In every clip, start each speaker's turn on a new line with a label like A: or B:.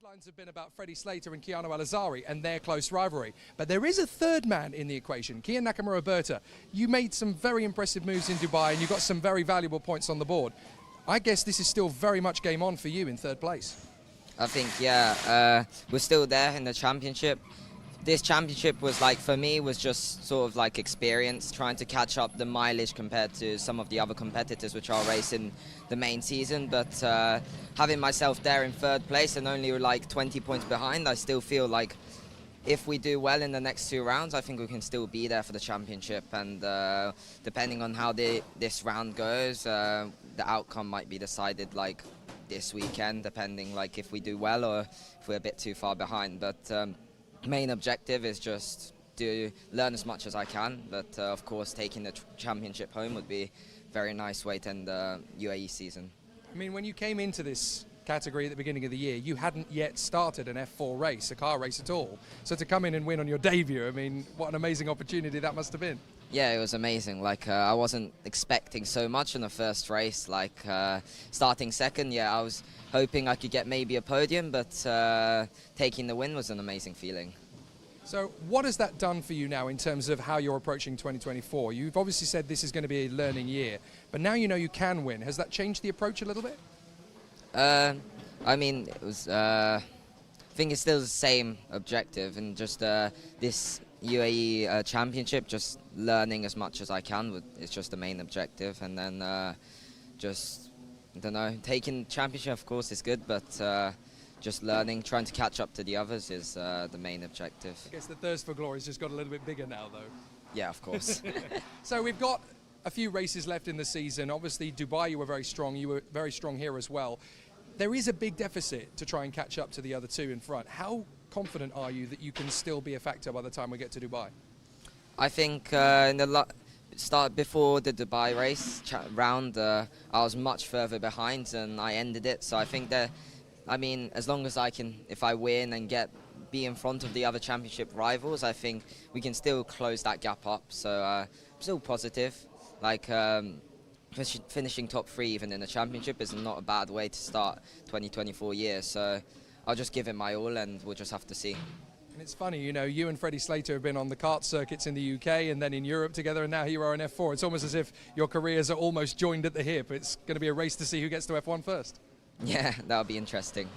A: Headlines have been about Freddie Slater and Keanu Al-Azari and their close rivalry. But there is a third man in the equation, Kian Nakamura-Berta. You made some very impressive moves in Dubai and you got some very valuable points on the board. I guess this is still very much game on for you in third place.
B: I think, yeah, we're still there in the championship. This championship was like, for me, was just sort of like experience, trying to catch up the mileage compared to some of the other competitors which are racing the main season. But having myself there in third place and only like 20 points behind, I still feel like if we do well in the next 2 rounds, I think we can still be there for the championship. And depending on how this round goes, the outcome might be decided like this weekend, depending like if we do well or if we're a bit too far behind. But main objective is just to learn as much as I can, but of course taking the championship home would be a very nice way to end the UAE season.
A: I mean, when you came into this category at the beginning of the year, you hadn't yet started an F4 race, a car race at all. So to come in and win on your debut, I mean, what an amazing opportunity that must have been.
B: Yeah, it was amazing. Like I wasn't expecting so much in the first race. Like starting second, yeah, I was hoping I could get maybe a podium, but taking the win was an amazing feeling.
A: So what has that done for you now in terms of how you're approaching 2024? You've obviously said this is going to be a learning year, but now you know you can win. Has that changed the approach a little bit?
B: I mean, it was. I think it's still the same objective, and just this UAE Championship, just learning as much as I can. It's just the main objective, and then just, I don't know, taking championship of course is good, but just learning, trying to catch up to the others is the main objective.
A: I guess the thirst for glory has just got a little bit bigger now, though.
B: Yeah, of course.
A: So we've got a few races left in the season. Obviously, Dubai, you were very strong. You were very strong here as well. There is a big deficit to try and catch up to the other two in front. How confident are you that you can still be a factor by the time we get to Dubai?
B: I think in the start before the Dubai race round, I was much further behind and I ended it. So I think that, I mean, as long as I can, if I win and be in front of the other championship rivals, I think we can still close that gap up. So I'm still positive. Like finishing top 3 even in the championship is not a bad way to start 2024 year. So I'll just give it my all and we'll just have to see.
A: And it's funny, you know, you and Freddie Slater have been on the kart circuits in the UK and then in Europe together, and now here you are in F4. It's almost as if your careers are almost joined at the hip. It's going to be a race to see who gets to F1 first.
B: Yeah, that'll be interesting.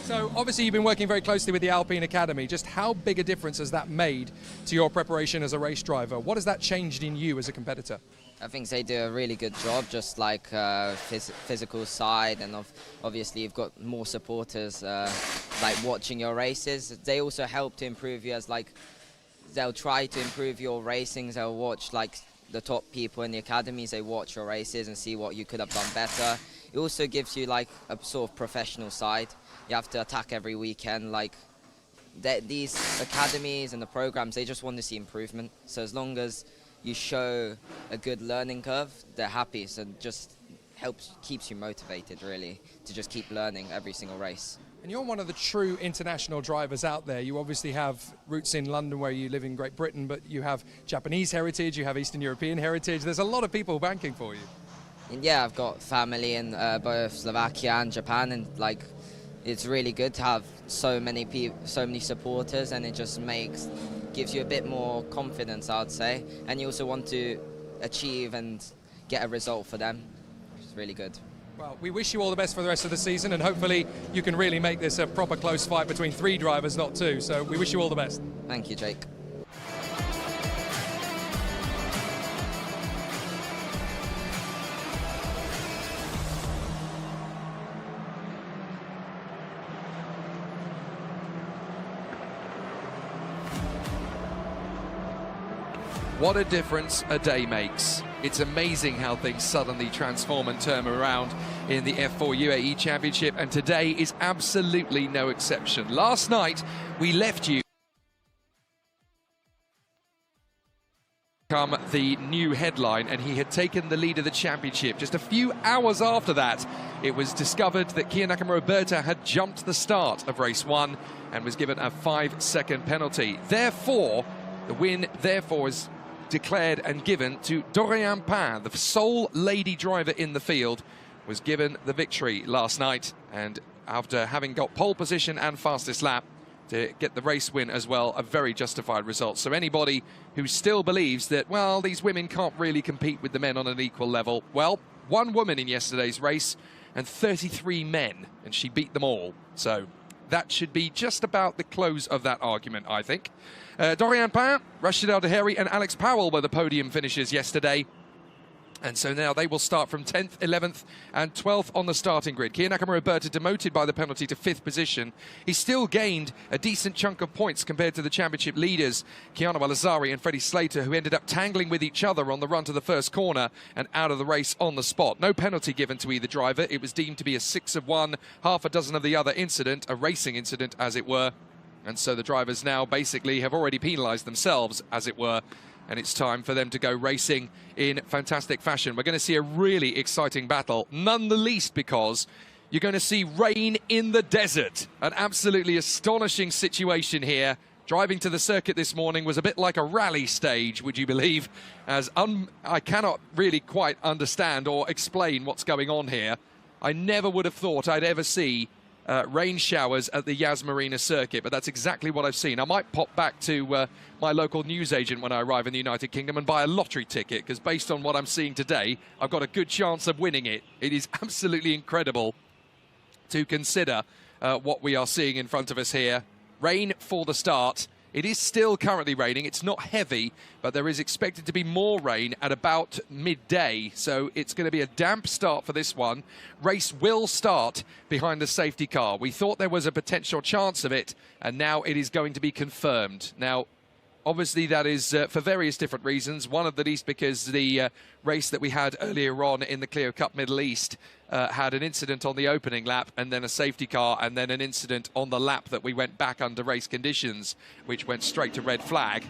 A: So obviously you've been working very closely with the Alpine Academy. Just how big a difference has that made to your preparation as a race driver? What has that changed in you as a competitor?
B: I think they do a really good job, just like physical side, and obviously you've got more supporters like watching your races. They also help to improve you, as like they'll try to improve your racings. They'll watch like the top people in the academies. They watch your races and see what you could have done better. It also gives you like a sort of professional side. You have to attack every weekend. Like these academies and the programs, they just want to see improvement. So as long as you show a good learning curve, they're happy. So it just keeps you motivated really to just keep learning every single race.
A: And you're one of the true international drivers out there. You obviously have roots in London where you live in Great Britain, but you have Japanese heritage, you have Eastern European heritage. There's a lot of people banking for you.
B: And yeah, I've got family in both Slovakia and Japan, and like it's really good to have so many people, so many supporters, and it just gives you a bit more confidence, I'd say. And you also want to achieve and get a result for them, which is really good.
A: Well, we wish you all the best for the rest of the season, and hopefully you can really make this a proper close fight between 3 drivers, not 2. So we wish you all the best.
B: Thank you, Jake.
C: What a difference a day makes. It's amazing how things suddenly transform and turn around in the F4 UAE Championship, and today is absolutely no exception. Last night, we left you come the new headline, and he had taken the lead of the championship. Just a few hours after that, it was discovered that Kian Nakamura-Berta had jumped the start of race 1 and was given a 5-second penalty. Therefore, the win, is declared and given to Dorian Pin, the sole lady driver in the field, was given the victory last night, and after having got pole position and fastest lap to get the race win as well. A very justified result. So anybody who still believes that, well, these women can't really compete with the men on an equal level, well, one woman in yesterday's race and 33 men, and she beat them all. So that should be just about the close of that argument, I think. Dorian Pain, Rashid Al Daheri and Alex Powell were the podium finishers yesterday. And so now they will start from 10th, 11th and 12th on the starting grid. Kia Nakamura-Berta demoted by the penalty to 5th position. He still gained a decent chunk of points compared to the championship leaders, Keanu Al-Azari and Freddie Slater, who ended up tangling with each other on the run to the first corner and out of the race on the spot. No penalty given to either driver. It was deemed to be a 6 of one, half a dozen of the other incident, a racing incident as it were. And so the drivers now basically have already penalised themselves, as it were. And it's time for them to go racing in fantastic fashion. We're going to see a really exciting battle, none the least because you're going to see rain in the desert. An absolutely astonishing situation here. Driving to the circuit this morning was a bit like a rally stage, would you believe? As I cannot really quite understand or explain what's going on here. I never would have thought I'd ever see rain showers at the Yas Marina circuit, but that's exactly what I've seen. I might pop back to my local newsagent when I arrive in the United Kingdom and buy a lottery ticket, because based on what I'm seeing today, I've got a good chance of winning it. It is absolutely incredible to consider what we are seeing in front of us here. Rain for the start. It is still currently raining. It's not heavy, but there is expected to be more rain at about midday. So it's going to be a damp start for this one. Race will start behind the safety car. We thought there was a potential chance of it, and now it is going to be confirmed. Now, obviously, that is for various different reasons. One of the least because the race that we had earlier on in the Clio Cup Middle East had an incident on the opening lap and then a safety car and then an incident on the lap that we went back under race conditions, which went straight to red flag.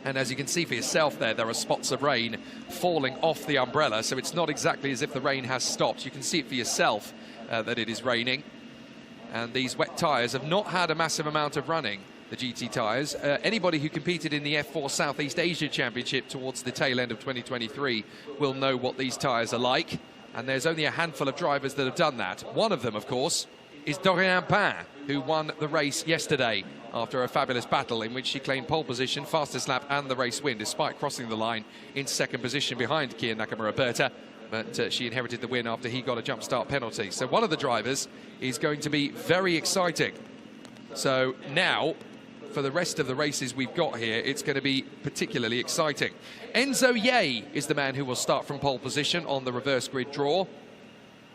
C: And as you can see for yourself there are spots of rain falling off the umbrella, so it's not exactly as if the rain has stopped. You can see it for yourself that it is raining. And these wet tyres have not had a massive amount of running, the GT tyres. Anybody who competed in the F4 Southeast Asia Championship towards the tail end of 2023 will know what these tyres are like. And there's only a handful of drivers that have done that. One of them, of course, is Dorian Pain, who won the race yesterday after a fabulous battle in which she claimed pole position, fastest lap and the race win, despite crossing the line in second position behind Kia Nakamura-Berta. But she inherited the win after he got a jump start penalty. So one of the drivers is going to be very exciting. So now, for the rest of the races we've got here, it's going to be particularly exciting. Enzo Ye is the man who will start from pole position on the reverse grid draw,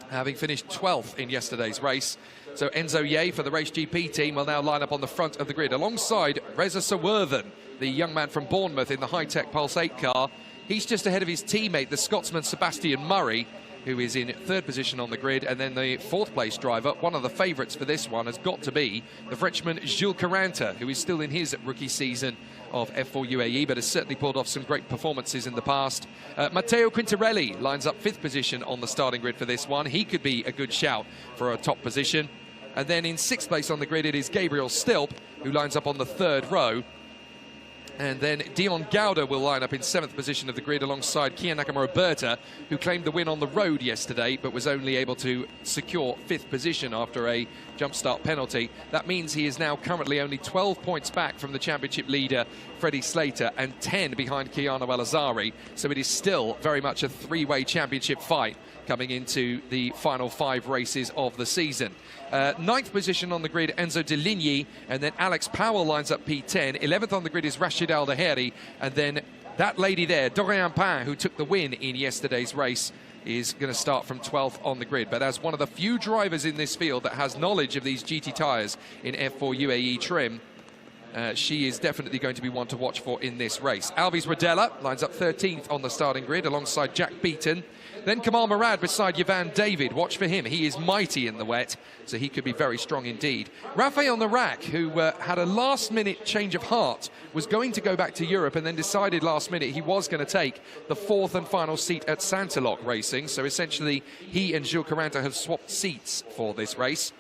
C: having finished 12th in yesterday's race. So Enzo Ye for the Race GP team will now line up on the front of the grid alongside Reza Sawerthan, the young man from Bournemouth in the high-tech Pulse 8 car. He's just ahead of his teammate, the Scotsman Sebastian Murray, who is in third position on the grid. And then the fourth place driver, one of the favourites for this one, has got to be the Frenchman Jules Caranta, who is still in his rookie season of F4 UAE, but has certainly pulled off some great performances in the past. Matteo Quintarelli lines up fifth position on the starting grid for this one. He could be a good shout for a top position. And then in sixth place on the grid, it is Gabriel Stilp, who lines up on the third row. And then Dion Gauda will line up in seventh position of the grid alongside Kia Nakamura-Berta, who claimed the win on the road yesterday, but was only able to secure fifth position after a jump start penalty. That means he is now currently only 12 points back from the championship leader, Freddie Slater, and 10 behind Keanu Al-Azari. So it is still very much a three-way championship fight coming into the final 5 races of the season. Ninth position on the grid, Enzo De Ligny, and then Alex Powell lines up P10. 11th on the grid is Rashid Al Daheri, and then that lady there, Dorian Pain, who took the win in yesterday's race, is going to start from 12th on the grid. But as one of the few drivers in this field that has knowledge of these GT tyres in F4 UAE trim, she is definitely going to be one to watch for in this race. Alves Rodella lines up 13th on the starting grid alongside Jack Beaton. Then Kamal Murad beside Yvan David. Watch for him. He is mighty in the wet, so he could be very strong indeed. Rafael Narak, who had a last-minute change of heart, was going to go back to Europe and then decided last minute he was going to take the 4th and final seat at Santalok Racing. So essentially, he and Jules Caranta have swapped seats for this race.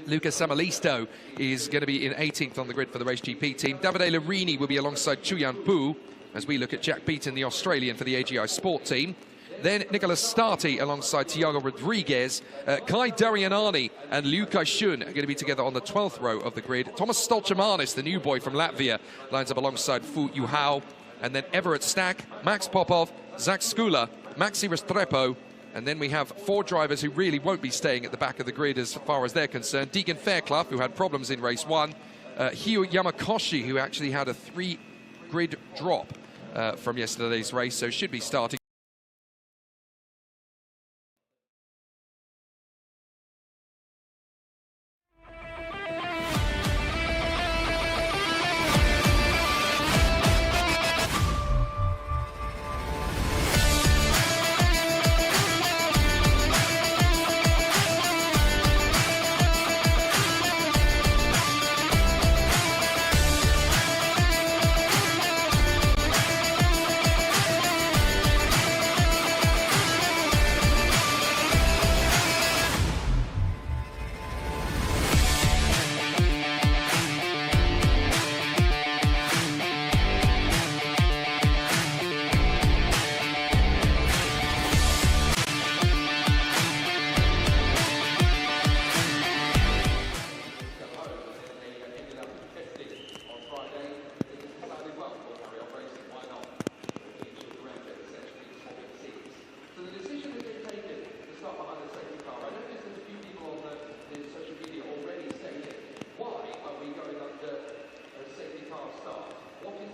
C: Lucas Samalisto is going to be in 18th on the grid for the Race GP team. Davide Larini will be alongside Chuyan Pu as we look at Jack Beaton, the Australian, for the AGI Sport team. Then Nicolas Starti alongside Thiago Rodriguez. Kai Darianani and Luka Shun are going to be together on the 12th row of the grid. Thomas Stolchemanis, the new boy from Latvia, lines up alongside Fu Yuhao. And then Everett Stack, Max Popov, Zach Skula, Maxi Restrepo. And then we have 4 drivers who really won't be staying at the back of the grid as far as they're concerned. Deegan Fairclough, who had problems in race 1. Hugh Yamakoshi, who actually had a 3-grid drop from yesterday's race, so should be starting.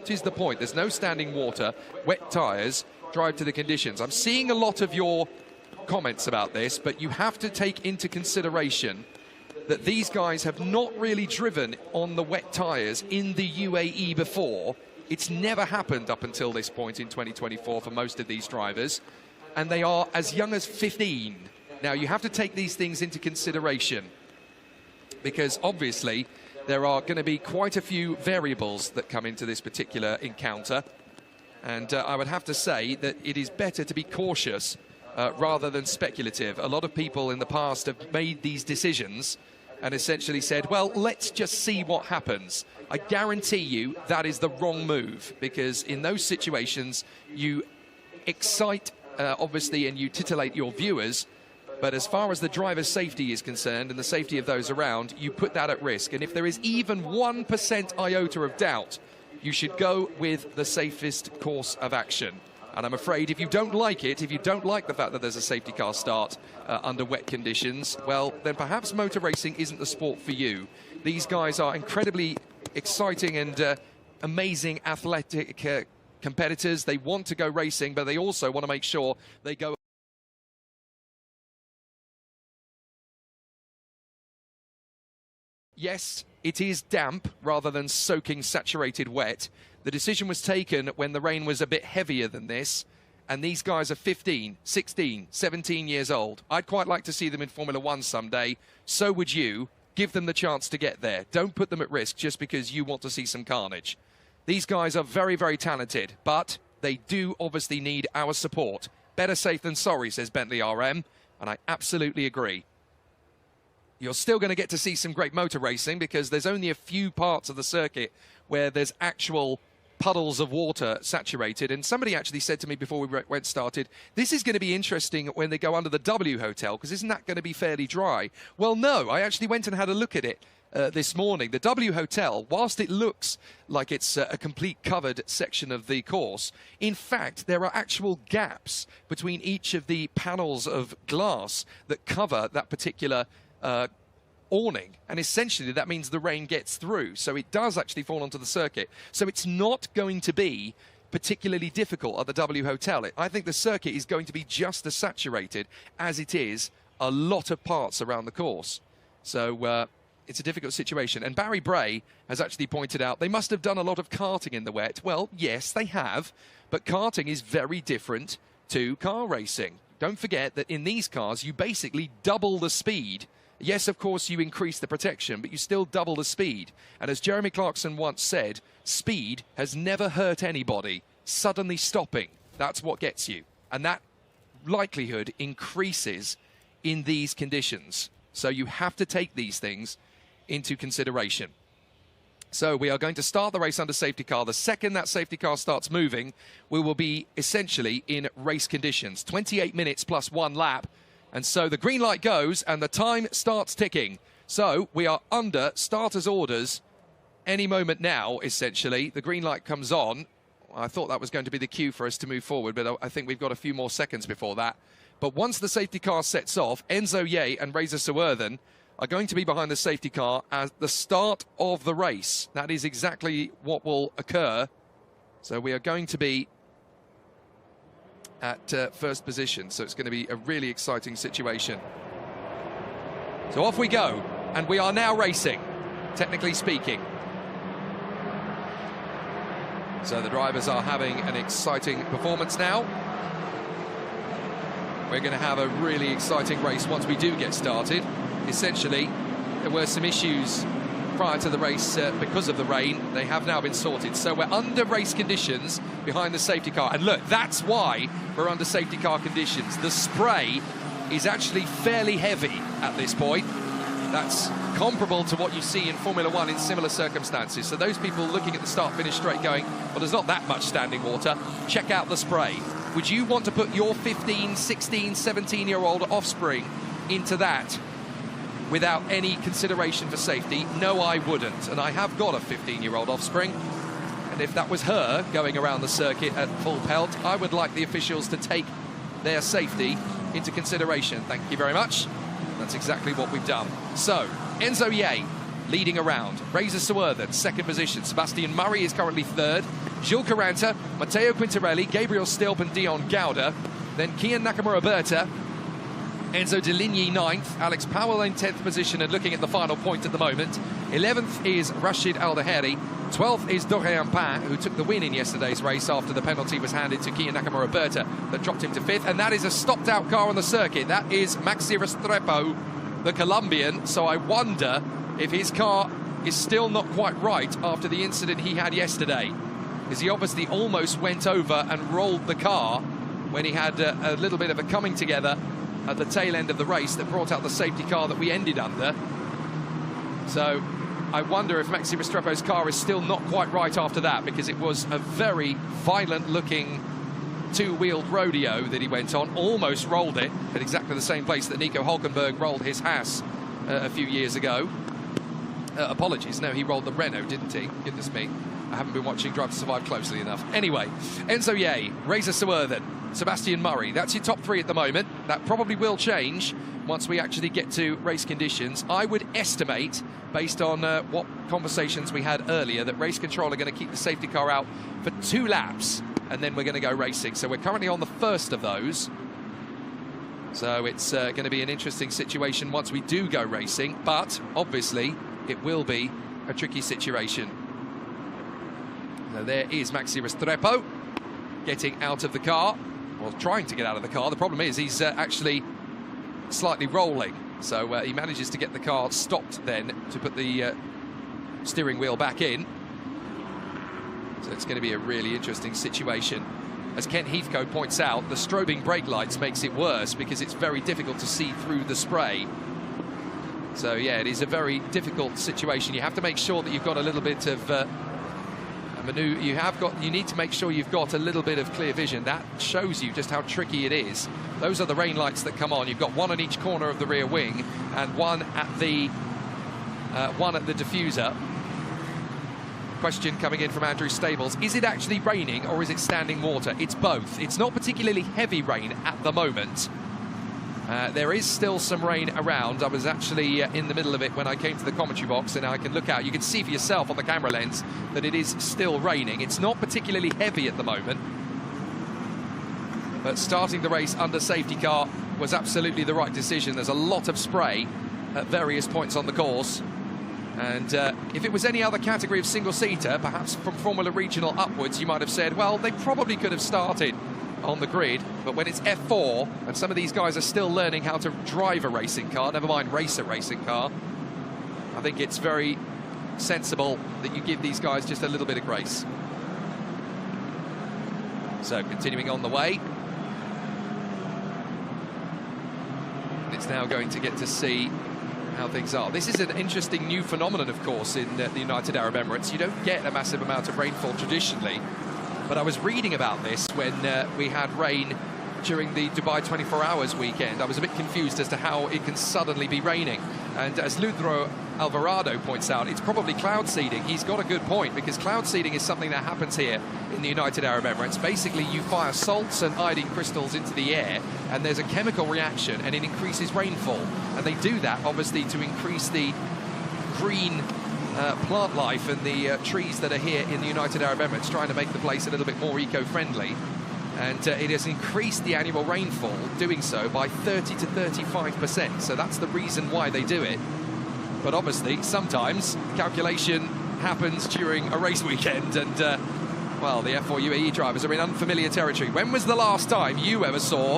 C: Is the point. There's no standing water, wet tyres, drive to the conditions. I'm seeing a lot of your comments about this, but you have to take into consideration that these guys have not really driven on the wet tyres in the UAE before. It's never happened up until this point in 2024 for most of these drivers, and they are as young as 15. Now, you have to take these things into consideration because obviously there are going to be quite a few variables that come into this particular encounter. And I would have to say that it is better to be cautious rather than speculative. A lot of people in the past have made these decisions and essentially said, well, let's just see what happens. I guarantee you that is the wrong move, because in those situations you excite, obviously, and you titillate your viewers. But as far as the driver's safety is concerned and the safety of those around, you put that at risk. And if there is even 1% iota of doubt, you should go with the safest course of action. And I'm afraid if you don't like it, if you don't like the fact that there's a safety car start under wet conditions, well, then perhaps motor racing isn't the sport for you. These guys are incredibly exciting and amazing athletic competitors. They want to go racing, but they also want to make sure they go. Yes, it is damp rather than soaking saturated wet. The decision was taken when the rain was a bit heavier than this, and these guys are 15, 16, 17 years old. I'd quite like to see them in Formula One someday. So would you. Give them the chance to get there. Don't put them at risk just because you want to see some carnage. These guys are very, very talented, but they do obviously need our support. Better safe than sorry, says Bentley RM, and I absolutely agree. You're still going to get to see some great motor racing because there's only a few parts of the circuit where there's actual puddles of water saturated. And somebody actually said to me before we went started, this is going to be interesting when they go under the W Hotel, because isn't that going to be fairly dry? Well, no, I actually went and had a look at it this morning. The W Hotel, whilst it looks like it's a complete covered section of the course, in fact, there are actual gaps between each of the panels of glass that cover that particular awning, and essentially that means the rain gets through, so it does actually fall onto the circuit. So it's not going to be particularly difficult at the W Hotel. I think the circuit is going to be just as saturated as it is a lot of parts around the course. So it's a difficult situation. And Barry Bray has actually pointed out they must have done a lot of karting in the wet. Well, yes, they have, but karting is very different to car racing. Don't forget that in these cars, you basically double the speed. Yes, of course, you increase the protection, but you still double the speed. And as Jeremy Clarkson once said, speed has never hurt anybody. Suddenly stopping, that's what gets you. And that likelihood increases in these conditions. So you have to take these things into consideration. So we are going to start the race under safety car. The second that safety car starts moving, we will be essentially in race conditions. 28 minutes plus 1 lap. And so the green light goes and the time starts ticking. So we are under starter's orders any moment now, essentially. The green light comes on. I thought that was going to be the cue for us to move forward, but I think we've got a few more seconds before that. But once the safety car sets off, Enzo Ye and Reza Suwerthan are going to be behind the safety car at the start of the race. That is exactly what will occur. So we are going to be at first position. So it's going to be a really exciting situation. So off we go. And we are now racing, technically speaking. So the drivers are having an exciting performance now. We're going to have a really exciting race once we do get started. Essentially, there were some issues prior to the race because of the rain. They have now been sorted. So we're under race conditions behind the safety car. And look, that's why we're under safety car conditions. The spray is actually fairly heavy at this point. That's comparable to what you see in Formula One in similar circumstances. So those people looking at the start-finish straight going, well, there's not that much standing water. Check out the spray. Would you want to put your 15, 16, 17-year-old offspring into that without any consideration for safety? No, I wouldn't. And I have got a 15-year-old offspring. And if that was her going around the circuit at full pelt, I would like the officials to take their safety into consideration. Thank you very much. That's exactly what we've done. So, Enzo Ye leading around. Reza Suwerthan, second position. Sebastian Murray is currently third. Gilles Caranta, Matteo Quintarelli, Gabriel Stilp and Dion Gauda. Then Kian Nakamura-Berta, Enzo Deligny ninth, Alex Powell in 10th position and looking at the final point at the moment. 11th is Rashid Al-Daheri. 12th is Dorian Pain, who took the win in yesterday's race after the penalty was handed to Kian Nakamura-Berta that dropped him to 5th. And that is a stopped-out car on the circuit. That is Maxi Restrepo, the Colombian. So I wonder if his car is still not quite right after the incident he had yesterday, because he obviously almost went over and rolled the car when he had a little bit of a coming together at the tail end of the race that brought out the safety car that we ended under. So I wonder if Maxi Restrepo's car is still not quite right after that, because it was a very violent-looking two-wheeled rodeo that he went on, almost rolled it at exactly the same place that Nico Hülkenberg rolled his Haas a few years ago. Apologies, no, he rolled the Renault, didn't he? Goodness me, I haven't been watching Drive to Survive closely enough. Anyway, Enzo Ye, Reza Suwerthan, Sebastian Murray, that's your top three at the moment. That probably will change once we actually get to race conditions. I would estimate, based on what conversations we had earlier, that race control are going to keep the safety car out for 2 laps, and then we're going to go racing. So we're currently on the first of those. So it's going to be an interesting situation once we do go racing, but obviously it will be a tricky situation. So there is Maxi Restrepo getting out of the car, or trying to get out of the car. The problem is he's actually slightly rolling, so he manages to get the car stopped then to put the steering wheel back in. So it's going to be a really interesting situation. As Kent Heathcote points out, the strobing brake lights makes it worse because it's very difficult to see through the spray. So yeah, it is a very difficult situation. You have to make sure that you've got a little bit of you need to make sure you've got a little bit of clear vision. That shows you just how tricky it is. Those are the rain lights that come on. You've got one on each corner of the rear wing and one at the diffuser. Question coming in from Andrew Stables: is it actually raining or is it standing water? It's both. It's not particularly heavy rain at the moment. There is still some rain around. I was actually in the middle of it when I came to the commentary box, and I can look out. You can see for yourself on the camera lens that it is still raining. It's not particularly heavy at the moment, but starting the race under safety car was absolutely the right decision. There's a lot of spray at various points on the course, and if it was any other category of single-seater, perhaps from Formula Regional upwards, you might have said, well, they probably could have started on the grid. But when it's F4 and some of these guys are still learning how to drive a racing car, never mind race a racing car, I think it's very sensible that you give these guys just a little bit of grace. So continuing on the way, it's now going to get to see how things are. This is an interesting new phenomenon, of course, in the United Arab Emirates. You don't get a massive amount of rainfall traditionally, but I was reading about this when we had rain during the Dubai 24 Hours weekend. I was a bit confused as to how it can suddenly be raining. And as Ludro Alvarado points out, it's probably cloud seeding. He's got a good point, because cloud seeding is something that happens here in the United Arab Emirates. Basically, you fire salts and iodine crystals into the air, and there's a chemical reaction, and it increases rainfall. And they do that, obviously, to increase the green plant life and the trees that are here in the United Arab Emirates, trying to make the place a little bit more eco-friendly. And it has increased the annual rainfall, doing so by 30 to 35%. So that's the reason why they do it. But obviously, sometimes calculation happens during a race weekend, and well, the F4 UAE drivers are in unfamiliar territory. When was the last time you ever saw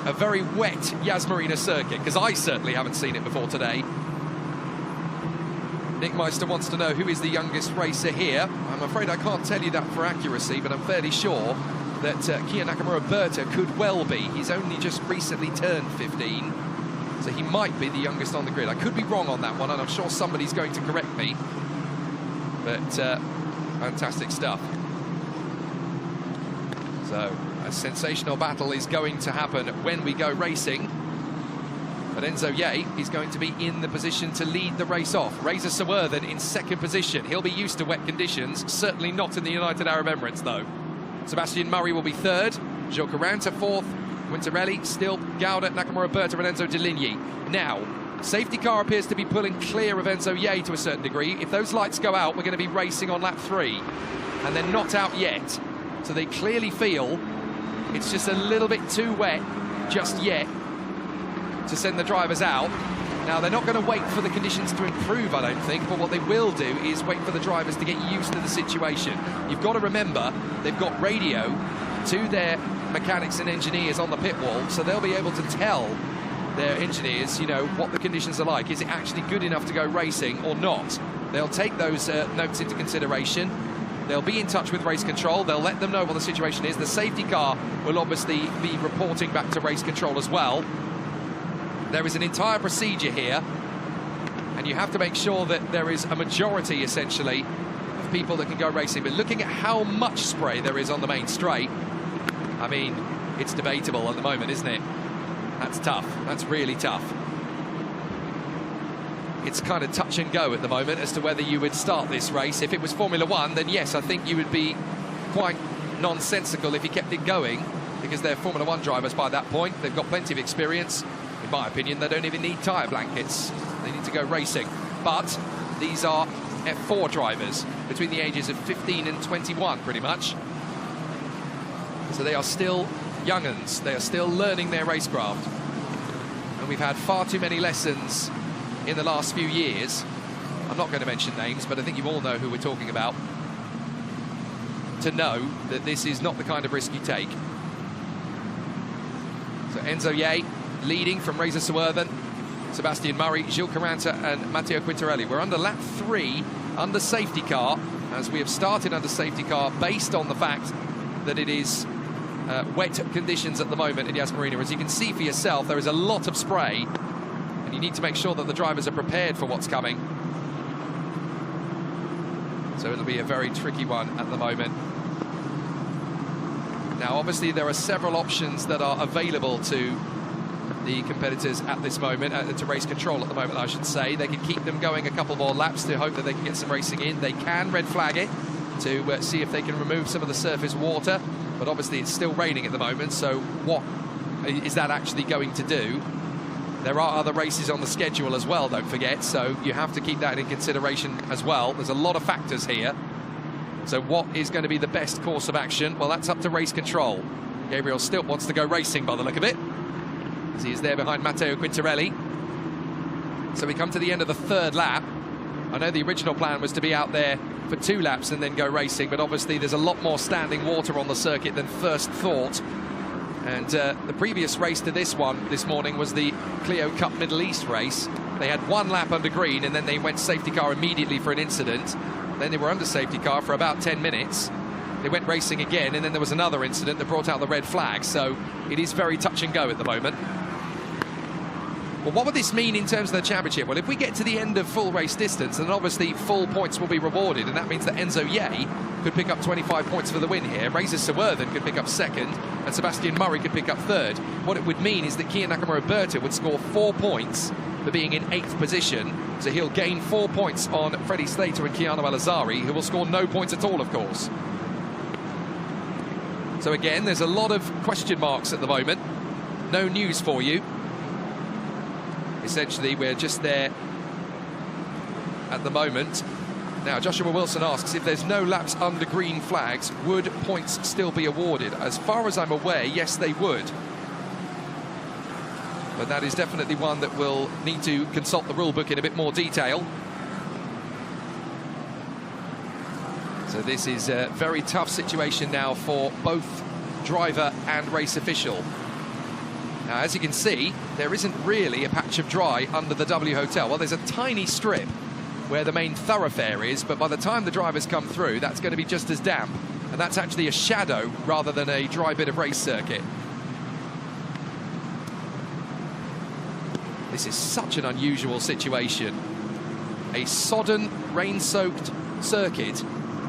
C: a very wet Yas Marina circuit? Because I certainly haven't seen it before today. Nick Meister wants to know who is the youngest racer here. I'm afraid I can't tell you that for accuracy, but I'm fairly sure that Kia Nakamura Berta could well be. He's only just recently turned 15, so he might be the youngest on the grid. I could be wrong on that one, and I'm sure somebody's going to correct me. But fantastic stuff. So a sensational battle is going to happen when we go racing. But Enzo Ye is going to be in the position to lead the race off. Reza Sawurthan in second position. He'll be used to wet conditions, certainly not in the United Arab Emirates though. Sebastian Murray will be third, Gil Caranta fourth, Quintarelli, Still, Gauda, Nakamura Berta and Enzo Deligny. Now, safety car appears to be pulling clear of Enzo Ye to a certain degree. If those lights go out, we're going to be racing on lap 3. And they're not out yet. So they clearly feel it's just a little bit too wet just yet to send the drivers out. Now, they're not going to wait for the conditions to improve, I don't think, but what they will do is wait for the drivers to get used to the situation. You've got to remember, they've got radio to their mechanics and engineers on the pit wall, so they'll be able to tell their engineers, you know, what the conditions are like. Is it actually good enough to go racing or not? They'll take those notes into consideration. They'll be in touch with race control. They'll let them know what the situation is. The safety car will obviously be reporting back to race control as well. There is an entire procedure here, and you have to make sure that there is a majority, essentially, of people that can go racing. But looking at how much spray there is on the main straight, I mean, it's debatable at the moment, isn't it? That's tough. That's really tough. It's kind of touch and go at the moment as to whether you would start this race. If it was Formula One, then yes, I think you would be quite nonsensical if you kept it going, because they're Formula One drivers by that point. They've got plenty of experience. In my opinion, they don't even need tyre blankets. They need to go racing. But these are F4 drivers between the ages of 15 and 21, pretty much. So they are still young'uns. They are still learning their racecraft. And we've had far too many lessons in the last few years. I'm not going to mention names, but I think you all know who we're talking about, to know that this is not the kind of risk you take. So Enzo Ye leading from Reza Sawurthan, Sebastian Murray, Gil Caranta and Matteo Quintarelli. We're under lap 3 under safety car, as we have started under safety car based on the fact that it is wet conditions at the moment in Yas Marina. As you can see for yourself, there is a lot of spray, and you need to make sure that the drivers are prepared for what's coming. So it'll be a very tricky one at the moment. Now, obviously, there are several options that are available to the competitors at this moment, to race control at the moment, I should say. They can keep them going a couple more laps to hope that they can get some racing in. They can red flag it to see if they can remove some of the surface water, but obviously it's still raining at the moment, so what is that actually going to do? There are other races on the schedule as well, don't forget, so you have to keep that in consideration as well. There's a lot of factors here. So what is going to be the best course of action? Well, that's up to race control. Gabriel Stilt wants to go racing by the look of it, as he is there behind Matteo Quintarelli. So we come to the end of the 3rd lap. I know the original plan was to be out there for 2 laps and then go racing, but obviously there's a lot more standing water on the circuit than first thought. And the previous race to this one this morning was the Clio Cup Middle East race. They had 1 lap under green, and then they went safety car immediately for an incident. Then they were under safety car for about 10 minutes. They went racing again, and then there was another incident that brought out the red flag. So it is very touch and go at the moment. Well, what would this mean in terms of the championship? Well, if we get to the end of full race distance, then obviously full points will be rewarded, and that means that Enzo Ye could pick up 25 points for the win here. Reza Sawerthan could pick up second, and Sebastian Murray could pick up third. What it would mean is that Kiya Nakamura would score 4 points for being in 8th position, so he'll gain 4 points on Freddie Slater and Keanu Al-Azari, who will score no points at all, of course. So again, there's a lot of question marks at the moment. No news for you. Essentially, we're just there at the moment. Now, Joshua Wilson asks, if there's no laps under green flags, would points still be awarded? As far as I'm aware, yes, they would. But that is definitely one that we'll need to consult the rule book in a bit more detail. So this is a very tough situation now for both driver and race official. Now, as you can see, there isn't really a patch of dry under the W Hotel. Well, there's a tiny strip where the main thoroughfare is, but by the time the drivers come through, that's going to be just as damp. And that's actually a shadow rather than a dry bit of race circuit. This is such an unusual situation. A sodden, rain-soaked circuit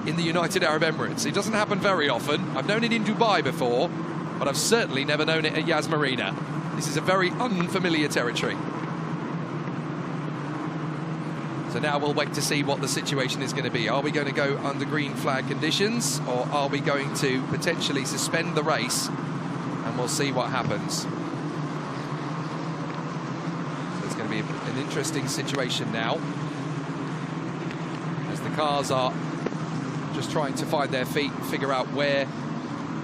C: in the United Arab Emirates. It doesn't happen very often. I've known it in Dubai before, but I've certainly never known it at Yas Marina. This is a very unfamiliar territory. So now we'll wait to see what the situation is going to be. Are we going to go under green flag conditions, or are we going to potentially suspend the race? And we'll see what happens. So it's going to be an interesting situation now, as the cars are just trying to find their feet and figure out where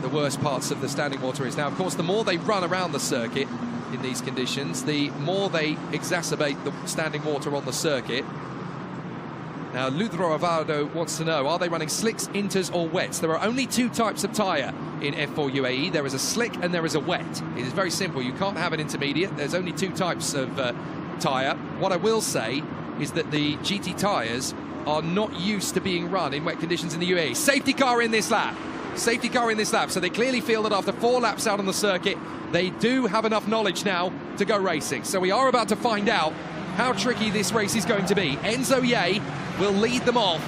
C: the worst parts of the standing water is. Now, of course, the more they run around the circuit in these conditions, the more they exacerbate the standing water on the circuit. Now, Ludro Avardo wants to know, are they running slicks, inters or wets? There are only 2 types of tyre in F4 UAE. There is a slick and there is a wet. It is very simple. You can't have an intermediate. There's only 2 types of tyre. What I will say is that the GT tyres are not used to being run in wet conditions in the UAE. Safety car in this lap. Safety car in this lap. So they clearly feel that after 4 laps out on the circuit, they do have enough knowledge now to go racing. So we are about to find out how tricky this race is going to be. Enzo Ye will lead them off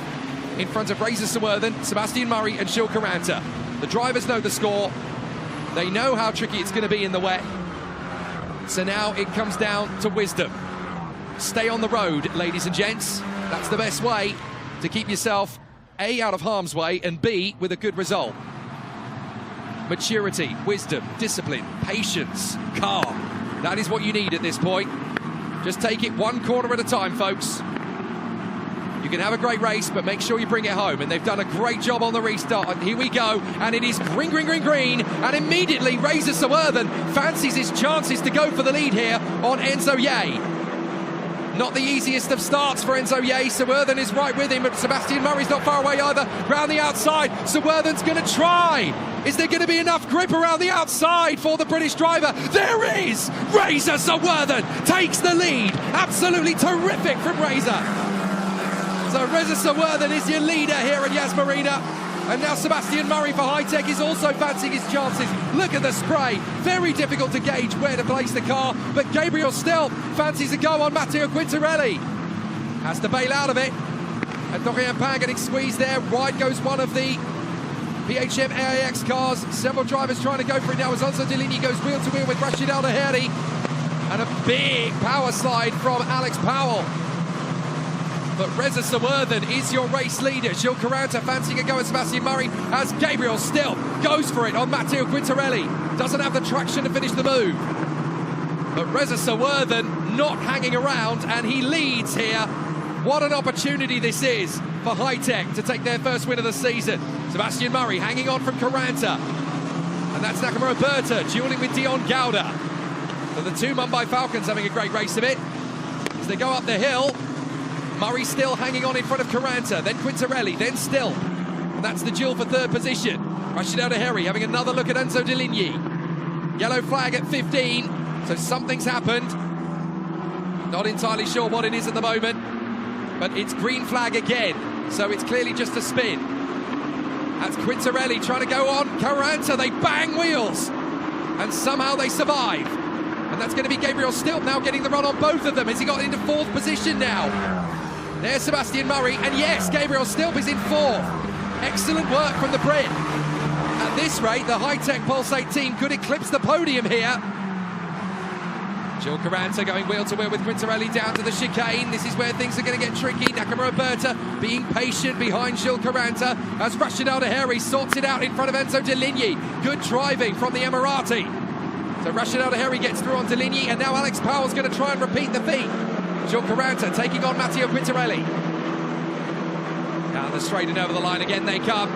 C: in front of Reza Sawerthan, Sebastian Murray and Gilles Caranta. The drivers know the score. They know how tricky it's going to be in the wet. So now it comes down to wisdom. Stay on the road, ladies and gents. That's the best way to keep yourself A, out of harm's way, and B, with a good result. Maturity, wisdom, discipline, patience, calm. That is what you need at this point. Just take it 1 corner at a time, folks. You can have a great race, but make sure you bring it home. And they've done a great job on the restart. And here we go. And it is green, green, green, green. And immediately, Reza Sawerthan fancies his chances to go for the lead here on Enzo Ye. Not the easiest of starts for Enzo Ye. Sawerthan is right with him, but Sebastian Murray's not far away either. Round the outside, Sawerthan's going to try. Is there going to be enough grip around the outside for the British driver? There is! Reza Sawerthan takes the lead. Absolutely terrific from Reza. So Reza Sawerthan is your leader here at Yas Marina. And now Sebastian Murray for High-Tech is also fancying his chances. Look at the spray. Very difficult to gauge where to place the car. But Gabriel still fancies a go on Matteo Quintarelli. Has to bail out of it. And Dorian Pan getting squeezed there. Wide goes one of the PHM AIX cars. Several drivers trying to go for it now as Alonso Deligny goes wheel to wheel with Rashid Al Daheri. And a big power slide from Alex Powell. But Reza Sawerthan is your race leader. Gilles Caranta fancying a go at Sebastian Murray as Gabriel still goes for it on Matteo Quintarelli. Doesn't have the traction to finish the move. But Reza Sawerthan not hanging around, and he leads here. What an opportunity this is for High-Tech to take their first win of the season. Sebastian Murray hanging on from Caranta. And that's Nakamura Berta dueling with Dion Gauda. So the 2 Mumbai Falcons having a great race of it. As they go up the hill, Murray still hanging on in front of Caranta, then Quintarelli, then Still. And that's the duel for 3rd position. Rashid Al Daheri having another look at Enzo Deligny. Yellow flag at 15, so something's happened. Not entirely sure what it is at the moment, but it's green flag again, so it's clearly just a spin. That's Quintarelli trying to go on Caranta. They bang wheels, and somehow they survive. And
A: And that's going to be Gabriel Stilt now getting the run on both of them as he got into 4th position now. There's Sebastian Murray, and yes, Gabriel Stilt is in 4th. Excellent work from the Brit. At this rate, the high-tech Pulsate team could eclipse the podium here. Gil Caranta going wheel to wheel with Quintarelli down to the chicane. This is where things are going to get tricky. Nakamura Berta being patient behind Gil Caranta as Rashid Al Daheri sorts it out in front of Enzo Deligny. Good driving from the Emirati. So Rashid Al Daheri gets through on Deligny, and now Alex Powell's going to try and repeat the feat. Gil Caranta taking on Matteo Quintarelli. Down the straight and over the line again they come.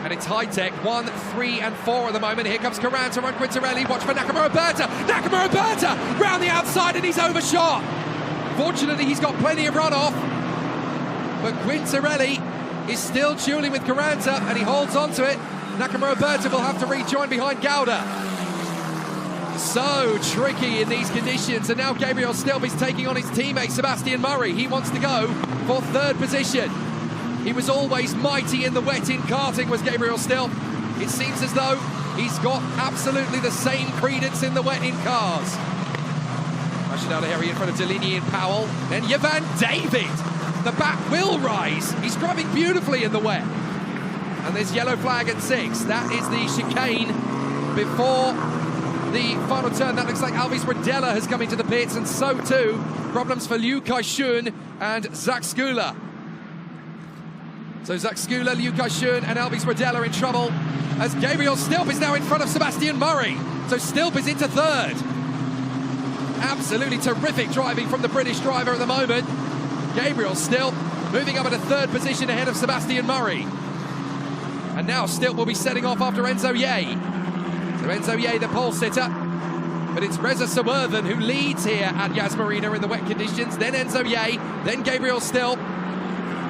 A: And it's high-tech, 1, 3 and 4 at the moment. Here comes Caranta on Quintarelli. Watch for Nakamura Berta. Nakamura Berta round the outside, and he's overshot. Fortunately, he's got plenty of runoff. But Quintarelli is still dueling with Caranta, and he holds on to it. Nakamura Berta will have to rejoin behind Gauda. So tricky in these conditions. And now Gabriel Stilp is taking on his teammate Sebastian Murray. He wants to go for 3rd position. He was always mighty in the wet in karting, was Gabriel Stilp. It seems as though he's got absolutely the same credence in the wet in cars. Rashid Al Daheri in front of Deligny and Powell. Then Yvan David. The back will rise. He's driving beautifully in the wet. And there's yellow flag at 6. That is the chicane before the final turn. That looks like Alvis Rodella has come into the pits, and so too problems for Liu Kai-shun and Zach Skula. So Zach Skula, Liu Kai-shun and Alvis Rodella in trouble as Gabriel Stilp is now in front of Sebastian Murray. So Stilp is into 3rd. Absolutely terrific driving from the British driver at the moment. Gabriel Stilp moving up at a 3rd position ahead of Sebastian Murray. And now Stilp will be setting off after Enzo Ye. So Enzo Ye, the pole sitter. But it's Reza Sawerthan who leads here at Yas Marina in the wet conditions. Then Enzo Ye, then Gabriel Stilp.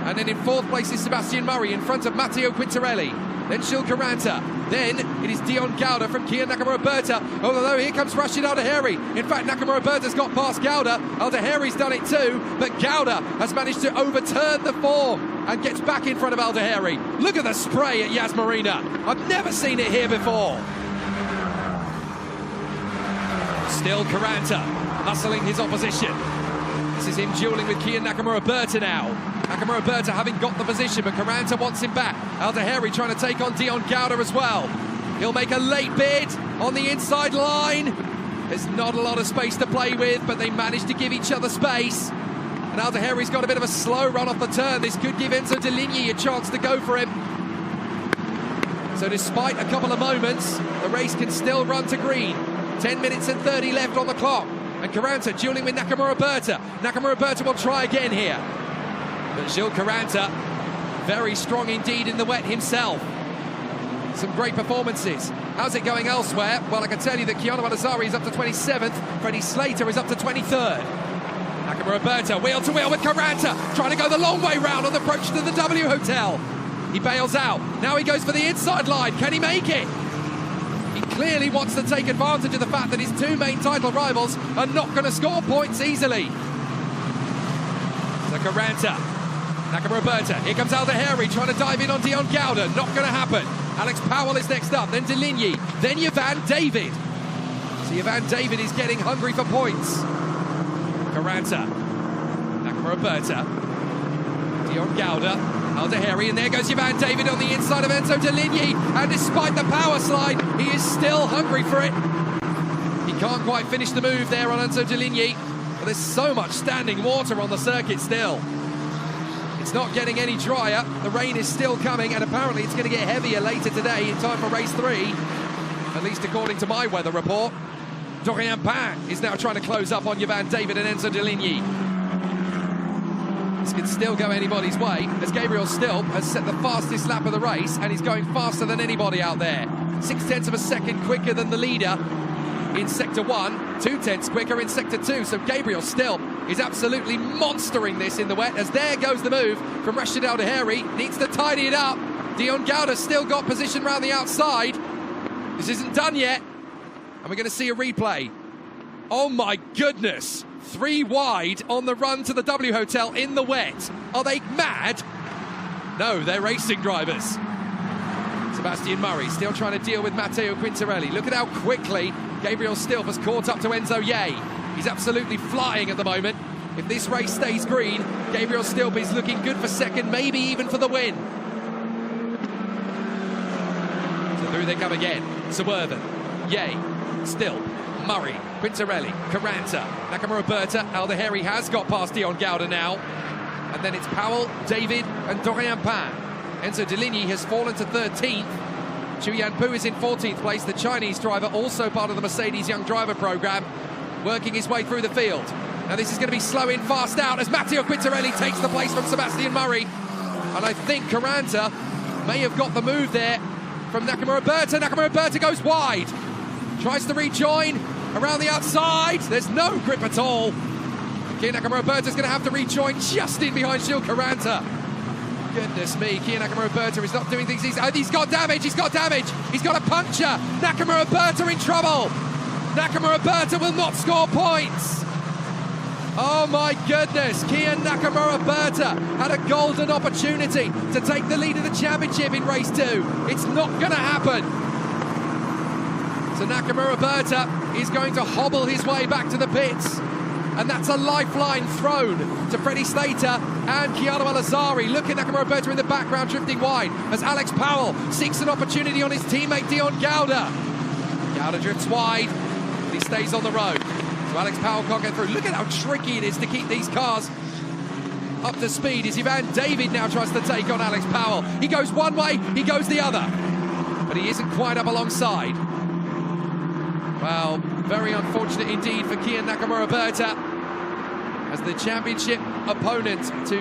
A: And then in 4th place is Sebastian Murray in front of Matteo Quintarelli. Then Gil Caranta. Then it is Dion Gauda from Kia Nakamura Berta. Although here comes Rashid Al Daheri. In fact, Nakamura Berta's got past Gauda. Al Daheri's done it too. But Gauda has managed to overturn the form and gets back in front of Al Daheri. Look at the spray at Yas Marina. I've never seen it here before. Still Caranta hustling his opposition. This is him dueling with Kia Nakamura Berta now. Nakamura Berta having got the position, but Caranta wants him back. Al Daheri trying to take on Dion Gauda as well. He'll make a late bid on the inside line. There's not a lot of space to play with, but they manage to give each other space. And Al Daheri's got a bit of a slow run off the turn. This could give Enzo Deligny a chance to go for him. So despite a couple of moments, the race can still run to green. 10 minutes and 30 left on the clock. And Caranta dueling with Nakamura Berta. Nakamura Berta will try again here. But Gil Caranta, very strong indeed in the wet himself. Some great performances. How's it going elsewhere? Well, I can tell you that Keanu Al-Azari is up to 27th. Freddie Slater is up to 23rd. Nakamura Berta, wheel to wheel with Caranta, trying to go the long way round on the approach to the W Hotel. He bails out. Now he goes for the inside line. Can he make it? He clearly wants to take advantage of the fact that his 2 main title rivals are not going to score points easily. So Caranta, Nakamura Berta, here comes Al Daheri trying to dive in on Dion Gauda, not going to happen. Alex Powell is next up, then Deligny, then Yvan David. So Yvan David is getting hungry for points. Caranta, Nakamura Berta, Dion Gauda, Al Daheri, and there goes Yvan David on the inside of Enzo Deligny, and despite the power slide, he is still hungry for it. He can't quite finish the move there on Enzo Deligny, but there's so much standing water on the circuit still. It's not getting any drier, the rain is still coming, and apparently it's going to get heavier later today in time for race 3, at least according to my weather report. Dorian Pan is now trying to close up on Yvan David and Enzo Deligny. This could still go anybody's way, as Gabriel Stilp has set the fastest lap of the race, and he's going faster than anybody out there. 0.6 of a second quicker than the leader in Sector 1, 0.2 quicker in Sector 2. So Gabriel Stilp is absolutely monstering this in the wet, as there goes the move from Rashid Al Daheri. Needs to tidy it up. Dion Gauda still got position around the outside. This isn't done yet, and we're going to see a replay. Oh my goodness! 3 wide on the run to the W Hotel in the wet. Are they mad? No, they're racing drivers. Sebastian Murray still trying to deal with Matteo Quintarelli. Look at how quickly
C: Gabriel Stilp has caught up to Enzo Ye. He's absolutely flying at the moment. If this race stays green, Gabriel Stilp is looking good for second, maybe even for the win. So through they come again. Swerven, Ye, Stilp, Murray, Quintarelli, Caranta, Nakamura Berta. Aldeheri has got past Dion Gauda now. And then it's Powell, David and Dorian Pan. Enzo Deligny has fallen to 13th. Chu Yanpu is in 14th place. The Chinese driver, also part of the Mercedes Young Driver Programme, working his way through the field. Now this is going to be slow in, fast out as Matteo Quintarelli takes the place from Sebastian Murray. And I think Caranta may have got the move there from Nakamura Berta. Nakamura Berta goes wide. Tries to rejoin around the outside. There's no grip at all. Kia Nakamura Berta's going to have to rejoin just in behind Gilles Caranta. Goodness me, Kia Nakamura Berta is not doing things easy. Oh, he's got damage, he's got damage. He's got a puncture. Nakamura Berta in trouble. Nakamura Berta will not score points. Oh my goodness, Kia Nakamura Berta had a golden opportunity to take the lead of the championship in race 2. It's not going to happen. So Nakamura Berta is going to hobble his way back to the pits. And that's a lifeline thrown to Freddie Slater and Keanu Al-Azari. Look at Nakamura Berta in the background drifting wide as Alex Powell seeks an opportunity on his teammate Dion Gauda. Gauda drifts wide, but he stays on the road. So Alex Powell can't get through. Look at how tricky it is to keep these cars up to speed as Ivan David now tries to take on Alex Powell. He goes one way, he goes the other. But he isn't quite up alongside. Well, very unfortunate indeed for Kia Nakamura Berta as the championship opponent to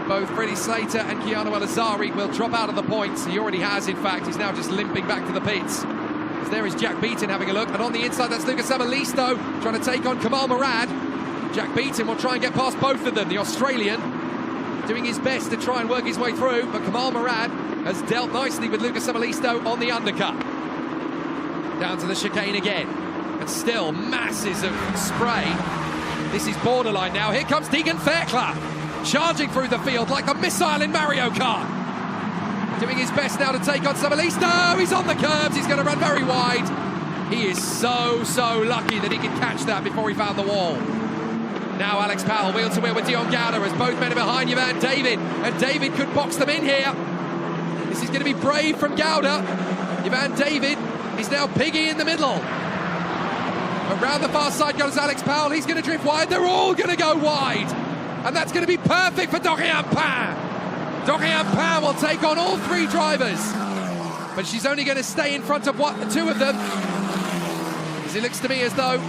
C: both Freddie Slater and Keanu Al-Azari will drop out of the points. He already has, in fact. He's now just limping back to the pits. As there is Jack Beaton having a look, and on the inside that's Lucas Amalisto trying to take on Kamal Murad. Jack Beaton will try and get past both of them. The Australian doing his best to try and work his way through, but Kamal Murad has dealt nicely with Lucas Amalisto on the undercut. Down to the chicane again, and still masses of spray. This is borderline now. Here comes Deegan Fairclough, charging through the field like a missile in Mario Kart. Doing his best now to take on Samalisto. He's on the curbs, he's going to run very wide. He is so lucky that he could catch that before he found the wall. Now Alex Powell wheel to wheel with Dion Gauda as both men are behind Ivan David, and David could box them in here. This is going to be brave from Gauda. Ivan David is now piggy in the middle. Around the far side goes Alex Powell. He's going to drift wide. They're all going to go wide. And that's going to be perfect for Dorian Pan. Dorian Pan will take on all 3 drivers. But she's only going to stay in front of 2 of them. As it looks to me as though,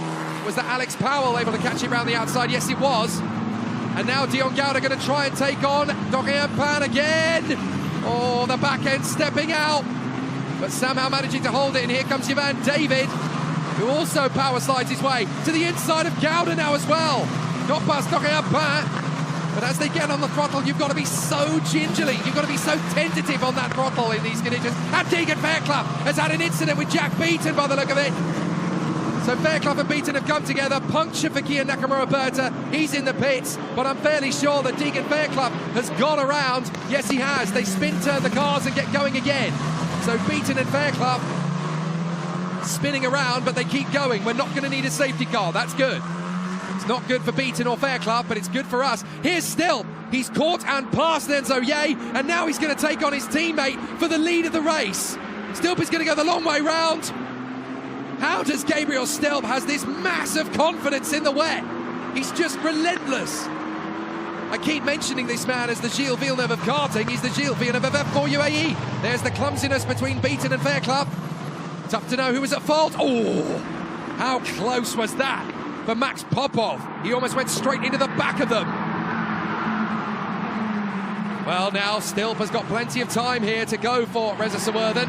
C: was that Alex Powell able to catch it around the outside? Yes, it was. And now Dion Gauda going to try and take on Dorian Pan again. Oh, the back end stepping out. But somehow managing to hold it, and here comes Ivan David, who also power slides his way to the inside of Gauda now as well. Not past Dorian Pan, but as they get on the throttle, you've got to be so gingerly, you've got to be so tentative on that throttle in these conditions. And Deegan Fairclough has had an incident with Jack Beaton by the look of it. So Fairclough and Beaton have come together. Puncture for Kia Nakamura Berta. He's in the pits, but I'm fairly sure that Deegan Fairclough has gone around. Yes, he has. They spin-turn the cars and get going again. So Beaton and Fairclough spinning around, but they keep going. We're not going to need a safety car. That's good. It's not good for Beaton or Fairclough, but it's good for us. Here's Stilp. He's caught and passed Enzo Ye, and now he's going to take on his teammate for the lead of the race. Stilp is going to go the long way round. How does Gabriel Stilp has this massive confidence in the wet? He's just relentless. I keep mentioning this man as the Gilles Villeneuve of karting. He's the Gilles Villeneuve of F4 UAE. There's the clumsiness between Beaton and Fairclough. Tough to know who was at fault. Oh, how close was that for Max Popov? He almost went straight into the back of them. Well, now Stilp has got plenty of time here to go for Reza Swerven.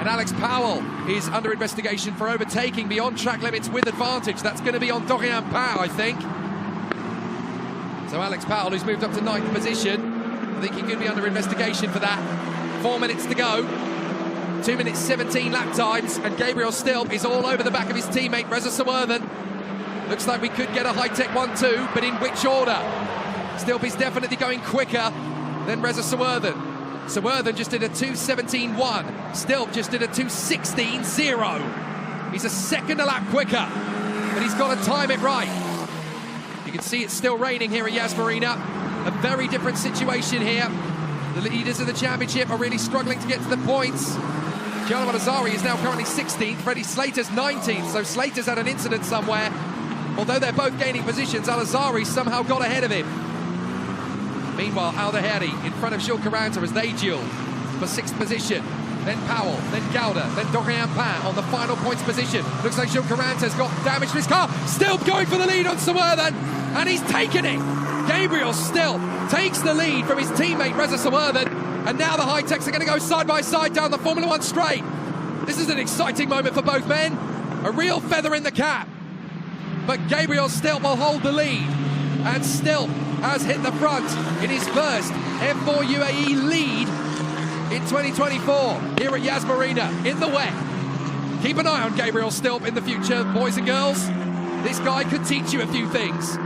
C: And Alex Powell is under investigation for overtaking beyond track limits with advantage. That's going to be on Dorian Pan, I think. So Alex Powell, who's moved up to 9th position, I think he could be under investigation for that. 4 minutes to go. 2 minutes 17 lap times, and Gabriel Stilp is all over the back of his teammate Reza Swerven. Looks like we could get a high-tech 1-2, but in which order? Stilp is definitely going quicker than Reza Swerven. Swerven just did a 2:17.1. Stilp just did a 2:16.0. He's a second a lap quicker, but he's got to time it right. You can see it's still raining here at Yas Marina. A very different situation here. The leaders of the championship are really struggling to get to the points. Gianni Al-Azhari is now currently 16th. Freddie Slater's 19th, so Slater's had an incident somewhere. Although they're both gaining positions, Al-Azhari somehow got ahead of him. Meanwhile, Al-Daheri in front of Jules Caranta as they duel for 6th position. Then Powell, then Gauda, then Dorian Pan on the final points position. Looks like Jules Caranta's got damage to his car. Still going for the lead on Sawurthan, and he's taken it. Gabriel Still takes the lead from his teammate Reza Sawurthan, and now the high-techs are going to go side by side down the Formula One straight. This is an exciting moment for both men. A real feather in the cap. But Gabriel Still will hold the lead, and Still has hit the front in his first F4 UAE lead in 2024 here at Yas Marina in the wet. Keep an eye on Gabriel Still in the future, boys and girls. This guy could teach you a few things.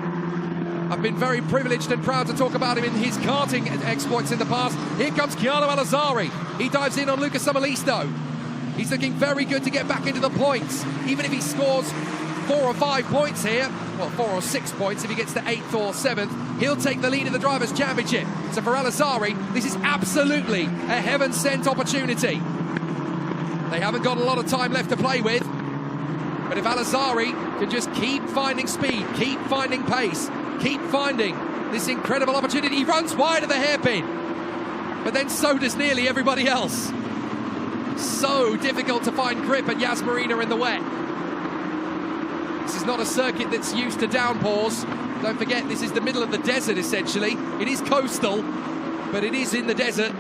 C: I've been very privileged and proud to talk about him in his karting exploits in the past. Here comes Gianni Al-Azhari. He dives in on Lucas Samalisto. He's looking very good to get back into the points. Even if he scores 4 or 5 points here, well, 4 or 6 points if he gets to 8th or 7th, he'll take the lead in the Drivers' Championship. So for Al-Azhari, this is absolutely a heaven-sent opportunity. They haven't got a lot of time left to play with, but if Al-Azhari can just keep finding speed, keep finding pace, keep finding this incredible opportunity, he runs wide of the hairpin, but then so does nearly everybody else. So difficult to find grip at Yas Marina in the wet. This is not a circuit that's used to downpours. Don't forget, this is the middle of the desert, essentially. It is coastal, but it is in the desert.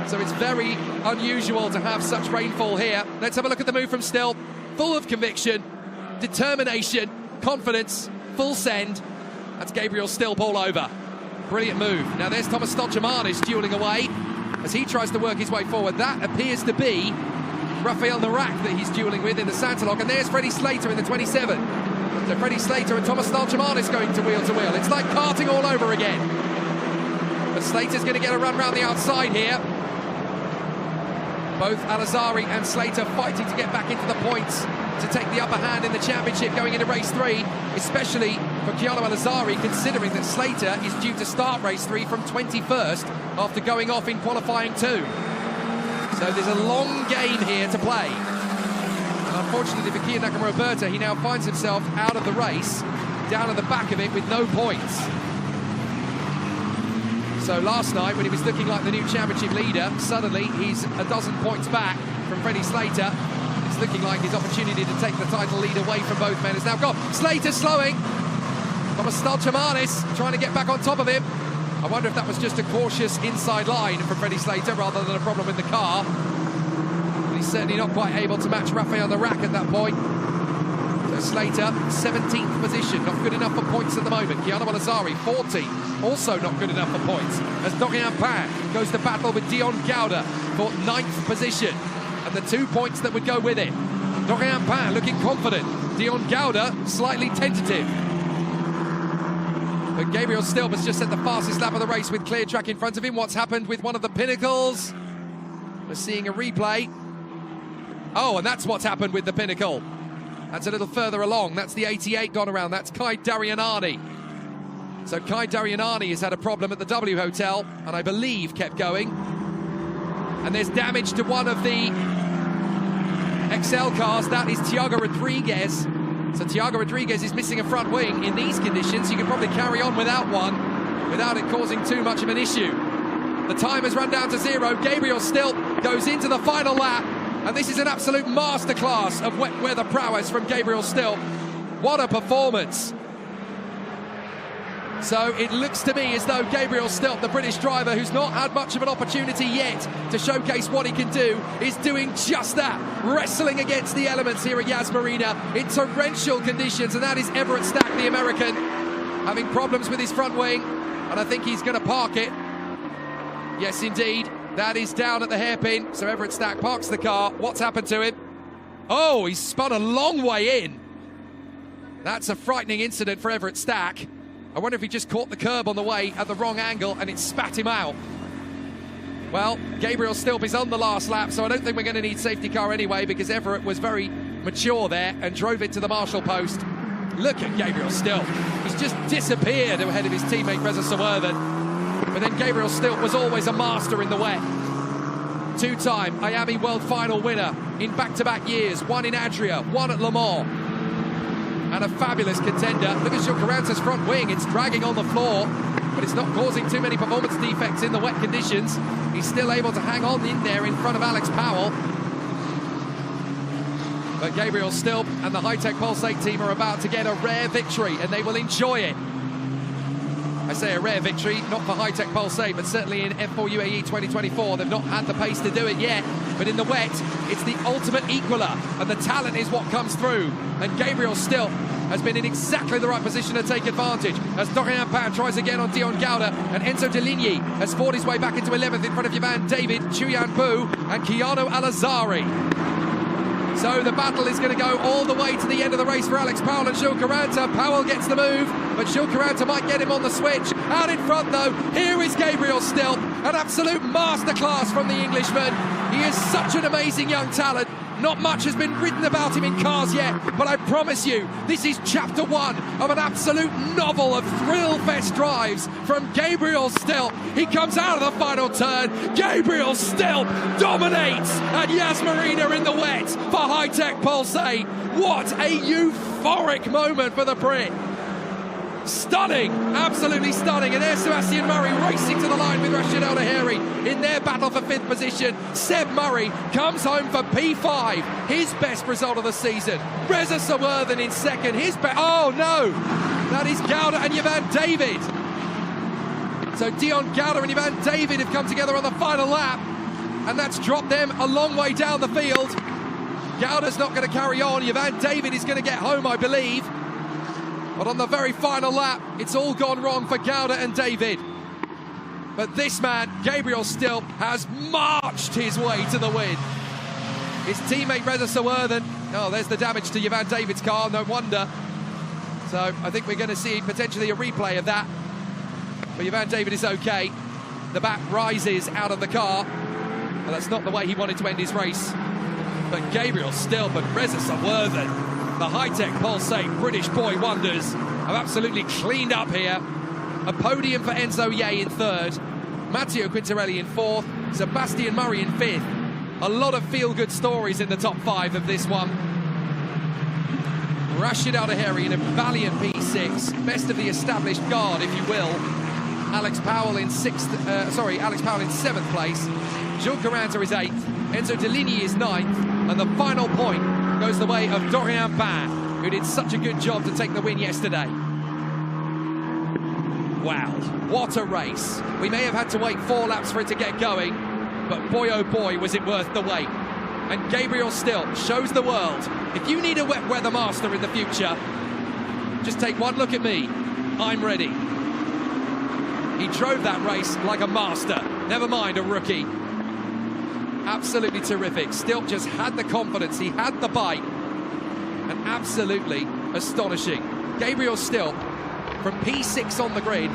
C: So it's very unusual to have such rainfall here. Let's have a look at the move from Still. Full of conviction, determination, confidence, full send. That's Gabriel Still ball over. Brilliant move. Now there's Thomas Stolchamanis dueling away as he tries to work his way forward. That appears to be Rafael Narak that he's dueling with in the Santalock, and there's Freddie Slater in the 27. So Freddie Slater and Thomas Stolchamanis going to wheel. It's like karting all over again. But Slater's going to get a run round the outside here. Both Al-Azhari and Slater fighting to get back into the points to take the upper hand in the championship going into race 3, especially for Gianni Al-Azhari, considering that Slater is due to start race 3 from 21st after going off in qualifying 2. So there's a long game here to play. And unfortunately for Kiya Nakamura, he now finds himself out of the race, down at the back of it with no points. So last night, when he was looking like the new championship leader, suddenly he's a dozen points back from Freddie Slater. It's looking like his opportunity to take the title lead away from both men is now gone. Slater slowing. Thomas Stolchamanis trying to get back on top of him. I wonder if that was just a cautious inside line from Freddie Slater rather than a problem with the car. But he's certainly not quite able to match Rafael Narak at that point. So Slater, 17th position, not good enough for points at the moment. Gianni Al-Azhari, 14th, also not good enough for points. As Dorian Pan goes to battle with Dion Gauda for 9th position, and the 2 points that would go with it. Dorian Pan looking confident. Dion Gauda slightly tentative. But Gabriel Still has just set the fastest lap of the race with clear track in front of him. What's happened with one of the pinnacles? We're seeing a replay. Oh, and that's what's happened with the pinnacle. That's a little further along. That's the 88 gone around. That's Kai Darianani. So Kai Darianani has had a problem at the W Hotel, and I believe kept going. And there's damage to one of the XL cars. That is Thiago Rodriguez. So Thiago Rodriguez is missing a front wing. In these conditions, you can probably carry on without one, without it causing too much of an issue. The time has run down to 0. Gabriel Still goes into the final lap, and this is an absolute masterclass of wet weather prowess from Gabriel Still. What a performance. So it looks to me as though Gabriel Still, the British driver who's not had much of an opportunity yet to showcase what he can do, is doing just that, wrestling against the elements here at Yas Marina in torrential conditions, and that is Everett Stack, the American, having problems with his front wing, and I think he's going to park it. Yes, indeed, that is down at the hairpin, so Everett Stack parks the car. What's happened to him? Oh, he's spun a long way in. That's a frightening incident for Everett Stack. I wonder if he just caught the curb on the way at the wrong angle and it spat him out. Well, Gabriel Still is on the last lap, so I don't think we're going to need safety car anyway, because Everett was very
A: mature there and drove it to the marshal post. Look at Gabriel Stilt. He's just disappeared ahead of his teammate Reza Sawerthan. But then Gabriel Stilt was always a master in the wet. Two-time Miami World Final winner in back-to-back years. One in Adria, one at Le Mans. And a fabulous contender. Look at Gil Caranta's front wing. It's dragging on the floor, but it's not causing too many performance defects in the wet conditions. He's still able to hang on in there in front of Alex Powell. But Gabriel Stilt and the High-Tech Pulsate team are about to get a rare victory, and they will enjoy it. I say a rare victory, not for High-Tech Pulsate, but certainly in F4 UAE 2024. They've not had the pace to do it yet, but in the wet, it's the ultimate equaler, and the talent is what comes through. And Gabriel Stilt has been in exactly the right position to take advantage as Dorian Pan tries again on Dion Gauda, and Enzo Deligny has fought his way back into 11th in front of Ivan David, Chuyan Bu, and Keanu Al-Azari. So the battle is going to go all the way to the end of the race for Alex Powell and Gil Caranta. Powell gets the move, but Gil Caranta might get him on the switch. Out in front, though, here is Gabriel Stilt. An absolute masterclass from the Englishman. He is such an amazing young talent. Not much has been written about him in cars yet, but I promise you, this is chapter one of an absolute novel of thrill-fest drives from Gabriel Stilt. He comes out of the final turn. Gabriel Stilt dominates at Yas Marina in the wet for High-Tech Pulsate. What a euphoric moment for the Brit. Stunning, absolutely stunning. And there's Sebastian Murray racing to the line with Rashid Al Nahiri in their battle for 5th position. Seb Murray comes home for P5, his best result of the season. Reza Sawerthan in second, his best. Oh no, that is Gauda and Ivan David. So Dion Gauda and Ivan David have come together on the final lap, and that's dropped them a long way down the field. Gauda's not going to carry on. Ivan David is going to get home, I believe. But on the very final lap, it's all gone wrong for Gauda and David. But this man, Gabriel Stilt, has marched his way to the win. His teammate Reza Sawerthan, oh, there's the damage to Ivan David's car, no wonder. So I think we're going to see potentially a replay of that. But Ivan David is okay. The bat rises out of the car. Well, that's not the way he wanted to end his race. But Gabriel Stilt and Reza Sawerthan, the High-Tech Pulsate British boy wonders, have absolutely cleaned up here. A podium for Enzo Ye in 3rd, Matteo Quintarelli in 4th, Sebastian Murray in 5th. A lot of feel-good stories in the top 5 of this one. Rashid Al Nahiri in a valiant P6, best of the established guard, if you will. Alex Powell in 7th place. Gil Caranta is 8th, Enzo Deligny is 9th, and the final point goes the way of Dorian Pan, who did such a good job to take the win yesterday. Wow, what a race. We may have had to wait 4 laps for it to get going, but boy oh boy was it worth the wait. And Gabriel Stilt shows the world, if you need a wet weather master in the future, just take one look at me, I'm ready. He drove that race like a master, never mind a rookie. Absolutely terrific. Stilt just had the confidence, he had the bite, and absolutely astonishing. Gabriel Stilt, from P6 on the grid,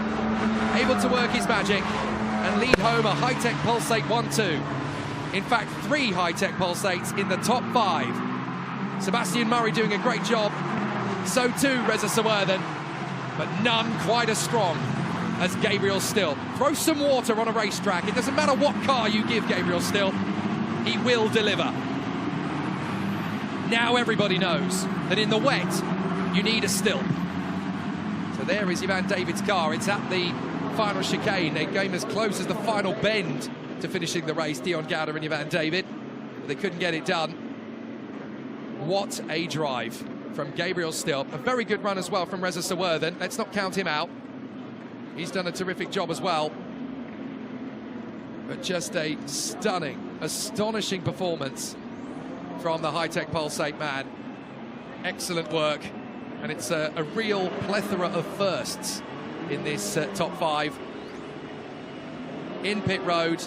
A: able to work his magic and lead home a High-Tech Pulsate 1-2. In fact, 3 High-Tech Pulsates in the top 5. Sebastian Murray doing a great job, so too Reza Sawerthan, but none quite as strong as Gabriel Stilt. Throw some water on a racetrack, it doesn't matter what car you give Gabriel Stilt, he will deliver. Now everybody knows that in the wet, you need a Stilt. So there is Ivan David's car. It's at the final chicane. They came as close as the final bend to finishing the race, Dion Gauda and Ivan David. But they couldn't get it done. What a drive from Gabriel Stilt. A very good run as well from Reza Sawerthan. Let's not count him out. He's done a terrific job as well. But just a stunning, astonishing performance from the High-Tech Pulsate man. Excellent work, and it's a real plethora of firsts in this top 5. In pit road,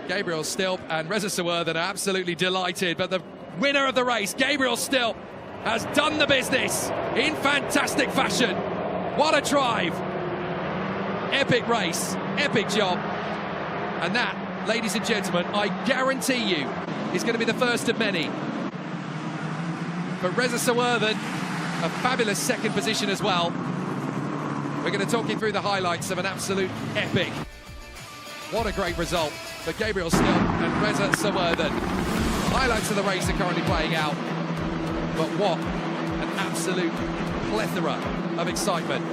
A: Gabriel Stilt and Reza Sawerthan are absolutely delighted, but the winner of the race, Gabriel Stilt, has done the business in fantastic fashion. What a drive. Epic race, epic job. And that, ladies and gentlemen, I guarantee you, is going to be the first of many.
C: but Reza Sawerthan, a fabulous second position as well. We're going to talk you through the highlights of an absolute epic. What a great result for Gabriel Stilp and Reza Sawerthan. Highlights of the race are currently playing out, but what an absolute plethora of excitement.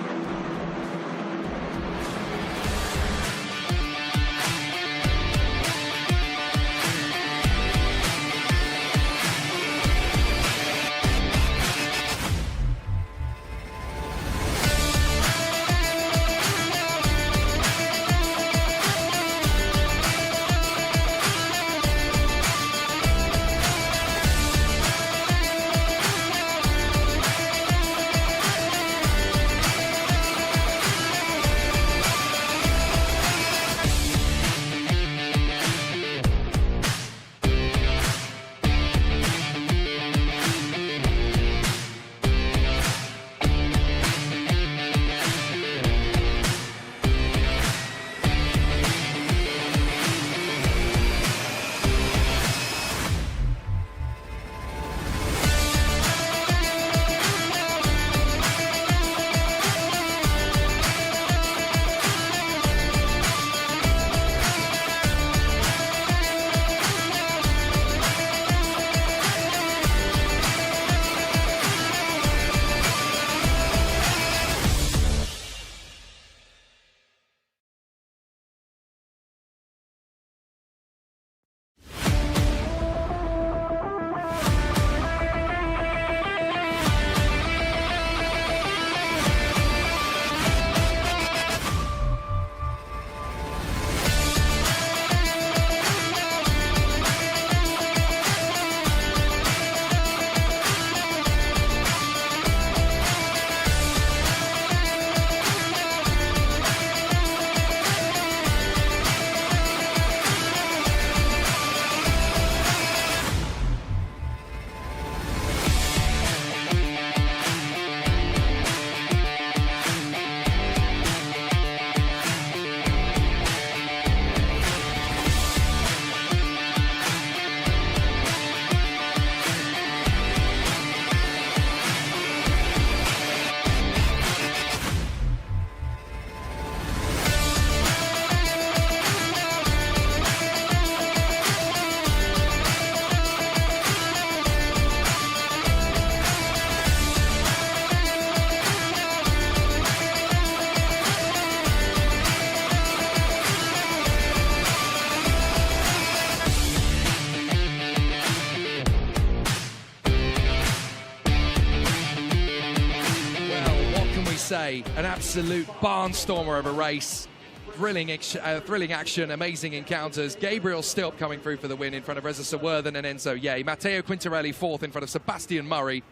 A: Say, an absolute barnstormer of a race. Thrilling action, amazing encounters. Gabriel Stilp coming through for the win in front of Reza Sawerthan and Enzo Ye. Matteo Quintarelli fourth in front of Sebastian Murray.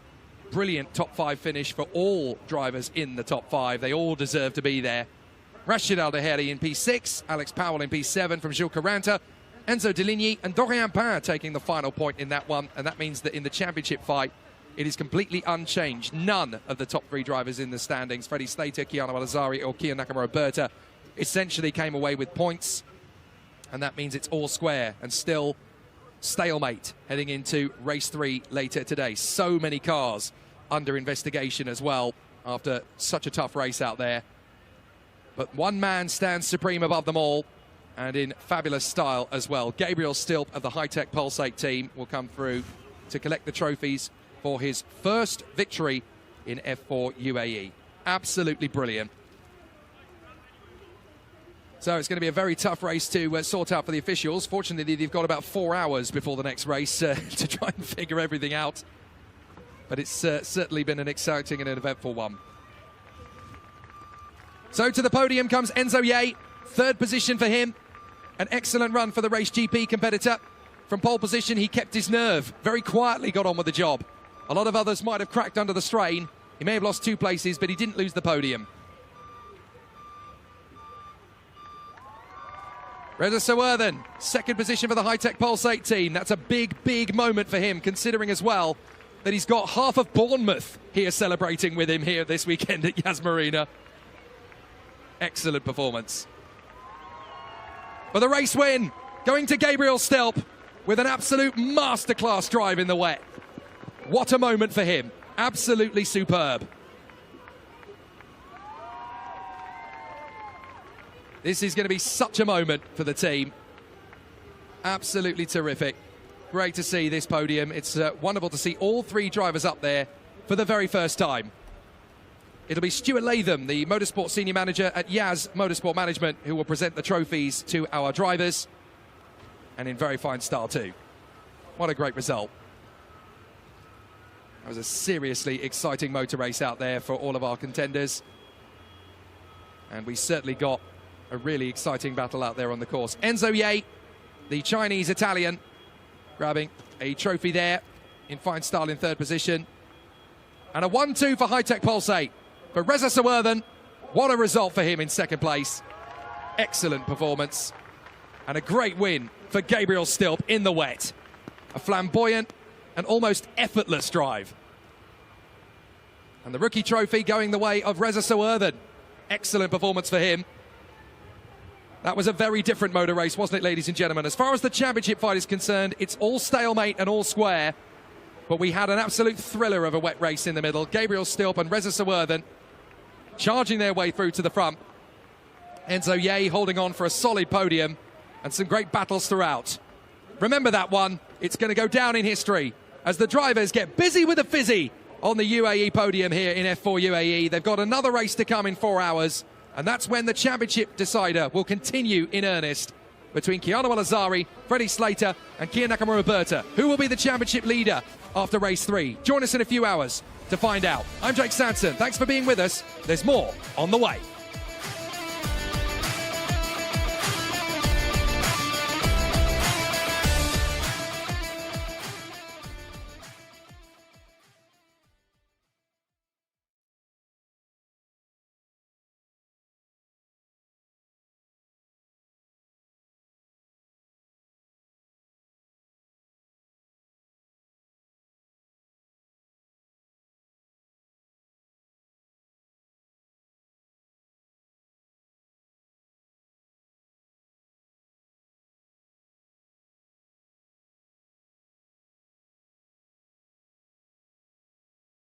A: Brilliant top five finish for all drivers in the top five. They all deserve to be there. Rachid Al-Daheri in P6, Alex Powell in P7 from Gilles Caranta, Enzo Deligny and Dorian Pain taking the final point in that one, and that means that in the championship fight it is completely unchanged. None of the top three drivers in the standings, Freddie Slater, Keanu Al-Azari or Kiya Nakamura-Berta, essentially came away with points, and that means it's all square and still stalemate heading into race 3 later today. So many cars under investigation as well after such a tough race out there. But one man stands supreme above them all, and in fabulous style as well. Gabriel Stilp of the High-Tech Pulsate team will come through to collect the trophies for his first victory in F4 UAE. Absolutely brilliant. So it's going to be a very tough race to sort out for the officials. Fortunately, they've got about 4 hours before the next race to try and figure everything out. But it's certainly been an exciting and an eventful one. So to the podium comes Enzo Ye, third position for him. An excellent run for the Race GP competitor. From pole position, he kept his nerve. Very quietly got on with the job. A lot of others might have cracked under the strain. He may have lost 2 places, but he didn't lose the podium. Reza Sawerthan, second position for the High-Tech Pulsate team. That's a big, big moment for him, considering as well that he's got half of Bournemouth here celebrating with him here this weekend at Yas Marina. Excellent performance. For the race win, going to Gabriel Stilp with an absolute masterclass drive in the wet.
C: What a moment for him. Absolutely superb. This is going to be such a moment for the team. Absolutely terrific. Great to see this podium. It's wonderful to see all three drivers up there for the very first time. It'll be Stuart Latham, the Motorsport Senior Manager at Yaz Motorsport Management, who will present the trophies to our drivers. And in very fine style too. What a great result. That was a seriously exciting motor race out there for all of our contenders. And we certainly got a really exciting battle out there on the course. Enzo Ye, the Chinese-Italian, grabbing a trophy there in fine style in third position. And a 1-2 for High-Tech Pulsate. For Reza Sawerthan, what a result for him in second place. Excellent performance. And a great win for Gabriel Stilp in the wet. A flamboyant and almost effortless drive. And the rookie trophy going the way of Reza Sawerthan. Excellent performance for him. That was a very different motor race, wasn't it, ladies and gentlemen? As far as the championship fight is concerned, it's all stalemate and all square. But we had an absolute thriller of a wet race in the middle. Gabriel Stilp and Reza Sawerthan charging their way through to the front. Enzo Ye holding on for a solid podium and some great battles throughout. Remember that one. It's going to go down in history as the drivers get busy with the fizzy on the UAE podium here in F4 UAE. They've got another race to come in 4 hours, and that's when the championship decider will continue in earnest between Keanu Al-Azari, Freddie Slater and Kiya Nakamura-Berta. Who will be the championship leader after race 3? Join us in a few hours to find out. I'm Jake Sanson. Thanks for being with us. There's more on the way.